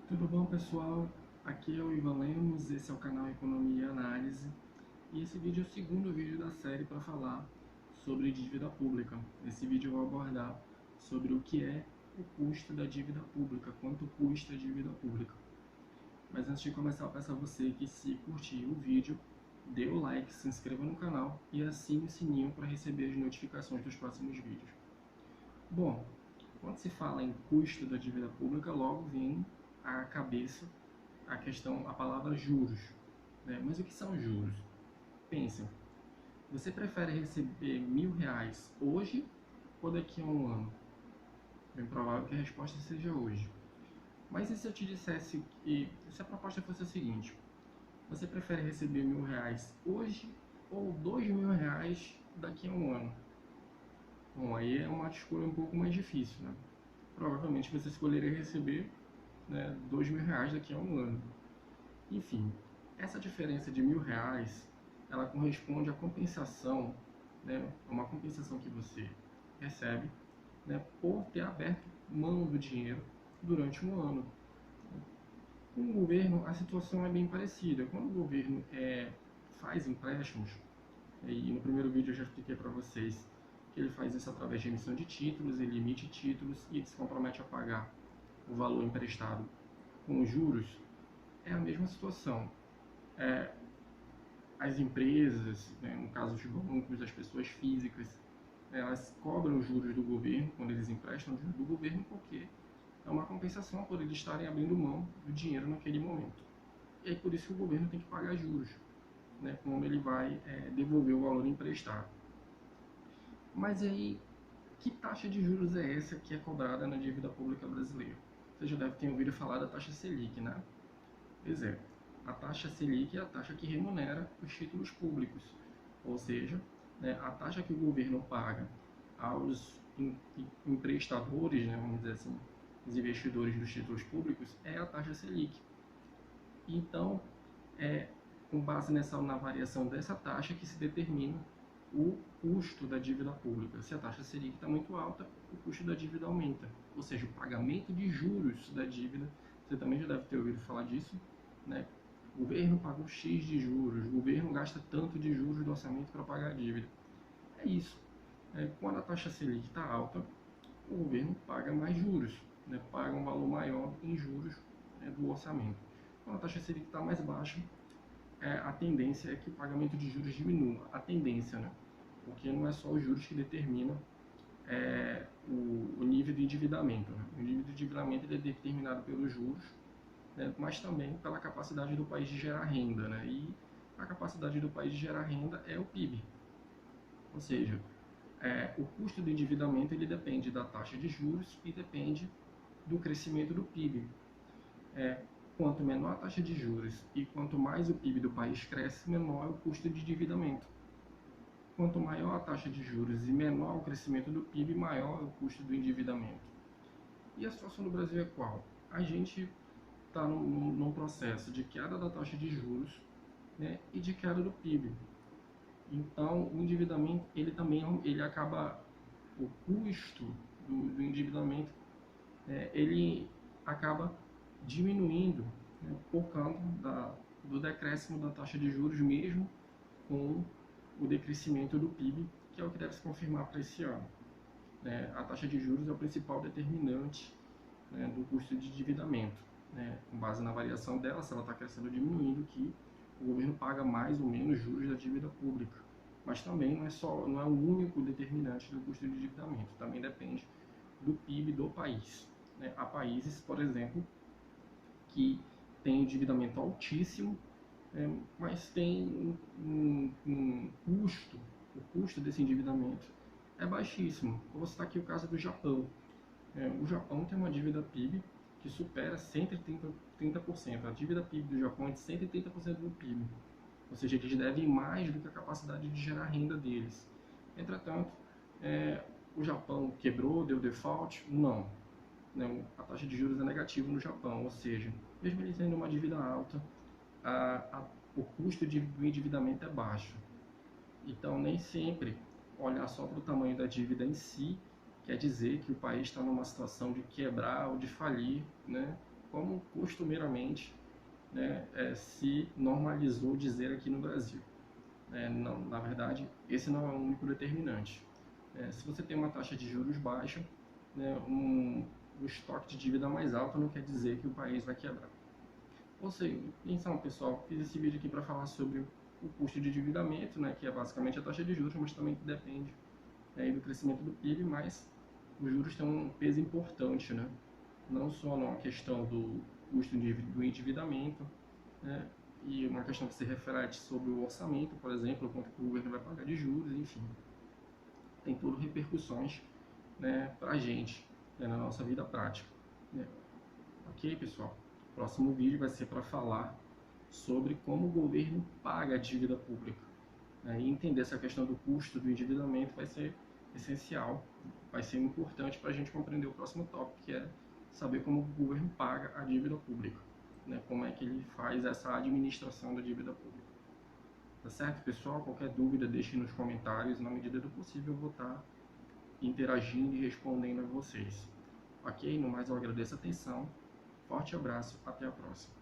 Tudo bom, pessoal? Aqui é o Ivan Lemos, esse é o canal Economia e Análise, e esse vídeo é o segundo vídeo da série para falar sobre dívida pública. Nesse vídeo eu vou abordar sobre o que é o custo da dívida pública, quanto custa a dívida pública. Mas antes de começar, eu peço a você que, se curtir o vídeo, dê o like, se inscreva no canal e assine o sininho para receber as notificações dos próximos vídeos. Bom, quando se fala em custo da dívida pública, logo vem à cabeça a palavra juros, né? Mas o que são juros? Pensem, você prefere receber R$ 1.000 hoje ou daqui a um ano? Bem provável que a resposta seja hoje. Mas e se eu te dissesse que, se a proposta fosse a seguinte, você prefere receber R$ 1.000 hoje ou R$ 2.000 daqui a um ano? Bom, aí é uma escolha um pouco mais difícil, né? Provavelmente você escolheria receber, né, R$ 2.000 daqui a um ano. Enfim, essa diferença de R$ 1.000, ela corresponde à compensação, né, uma compensação que você recebe, né, por ter aberto mão do dinheiro durante um ano. Com o governo, a situação é bem parecida. Quando o governo faz empréstimos, e no primeiro vídeo eu já expliquei para vocês que ele faz isso através de emissão de títulos, ele emite títulos e se compromete a pagar o valor emprestado com os juros, é a mesma situação. As empresas, né, no caso os bancos, as pessoas físicas, elas cobram os juros do governo quando eles emprestam o juros do governo, porque é uma compensação por eles estarem abrindo mão do dinheiro naquele momento. E aí por isso que o governo tem que pagar juros, né, como ele vai devolver o valor emprestado. Mas aí, que taxa de juros é essa que é cobrada na dívida pública brasileira? Você já deve ter ouvido falar da taxa Selic, né? Pois é, a taxa Selic é a taxa que remunera os títulos públicos, ou seja, né, a taxa que o governo paga aos emprestadores, né, vamos dizer assim, os investidores dos títulos públicos, é a taxa Selic. Então, é com base na variação dessa taxa que se determina o custo da dívida pública. Se a taxa Selic está muito alta, o custo da dívida aumenta, ou seja, o pagamento de juros da dívida. Você também já deve ter ouvido falar disso, né? O governo paga um X de juros, o governo gasta tanto de juros do orçamento para pagar a dívida. É isso. Quando a taxa Selic está alta, o governo paga mais juros, né? Paga um valor maior em juros, né, do orçamento. Quando a taxa Selic está mais baixa, a tendência é que o pagamento de juros diminua. A tendência, né? Porque não é só os juros que determinam o nível de endividamento. Né? O nível de endividamento é determinado pelos juros, né, mas também pela capacidade do país de gerar renda. Né? E a capacidade do país de gerar renda é o PIB. Ou seja, o custo do endividamento ele depende da taxa de juros e depende do crescimento do PIB. Quanto menor a taxa de juros e quanto mais o PIB do país cresce, menor é o custo de endividamento. Quanto maior a taxa de juros e menor o crescimento do PIB, maior é o custo do endividamento. E a situação do Brasil é qual? A gente está num processo de queda da taxa de juros, né, e de queda do PIB. Então, o endividamento, ele acaba, o custo do endividamento, ele acaba diminuindo, né, por causa do decréscimo da taxa de juros, mesmo com o decrescimento do PIB, que é o que deve se confirmar para esse ano. A taxa de juros é o principal determinante, né, do custo de endividamento, né, com base na variação dela, se ela está crescendo ou diminuindo, que o governo paga mais ou menos juros da dívida pública. Mas também não é o único determinante do custo de endividamento, também depende do PIB do país. Há países, por exemplo, que têm endividamento altíssimo, mas tem um custo, o custo desse endividamento é baixíssimo. Vou citar aqui o caso do Japão. O Japão tem uma dívida PIB que supera 130%. A dívida PIB do Japão é de 130% do PIB. Ou seja, eles devem mais do que a capacidade de gerar renda deles. Entretanto, o Japão quebrou, deu default? Não. A taxa de juros é negativa no Japão, ou seja, mesmo eles tendo uma dívida alta, o custo do endividamento é baixo. Então, nem sempre olhar só para o tamanho da dívida em si quer dizer que o país está numa situação de quebrar ou de falir, né, como costumeiramente, né, se normalizou dizer aqui no Brasil. Não, na verdade, esse não é o único determinante. Se você tem uma taxa de juros baixa, né, o estoque de dívida mais alto não quer dizer que o país vai quebrar. Ou seja, então, pessoal, fiz esse vídeo aqui para falar sobre o custo de endividamento, né, que é basicamente a taxa de juros, mas também depende do crescimento do PIB, mas os juros têm um peso importante, né? Não só na questão do custo do endividamento, né? E uma questão que se reflete sobre o orçamento, por exemplo, quanto que o governo vai pagar de juros, enfim. Tem tudo repercussões, né, para a gente, né, na nossa vida prática. Né? Ok, pessoal? O próximo vídeo vai ser para falar sobre como o governo paga a dívida pública. Né? E entender essa questão do custo do endividamento vai ser essencial, vai ser importante para a gente compreender o próximo tópico, que é saber como o governo paga a dívida pública, né? Como é que ele faz essa administração da dívida pública. Tá certo, pessoal? Qualquer dúvida, deixe nos comentários, na medida do possível eu vou estar interagindo e respondendo a vocês. Ok? No mais, eu agradeço a atenção, forte abraço, até a próxima.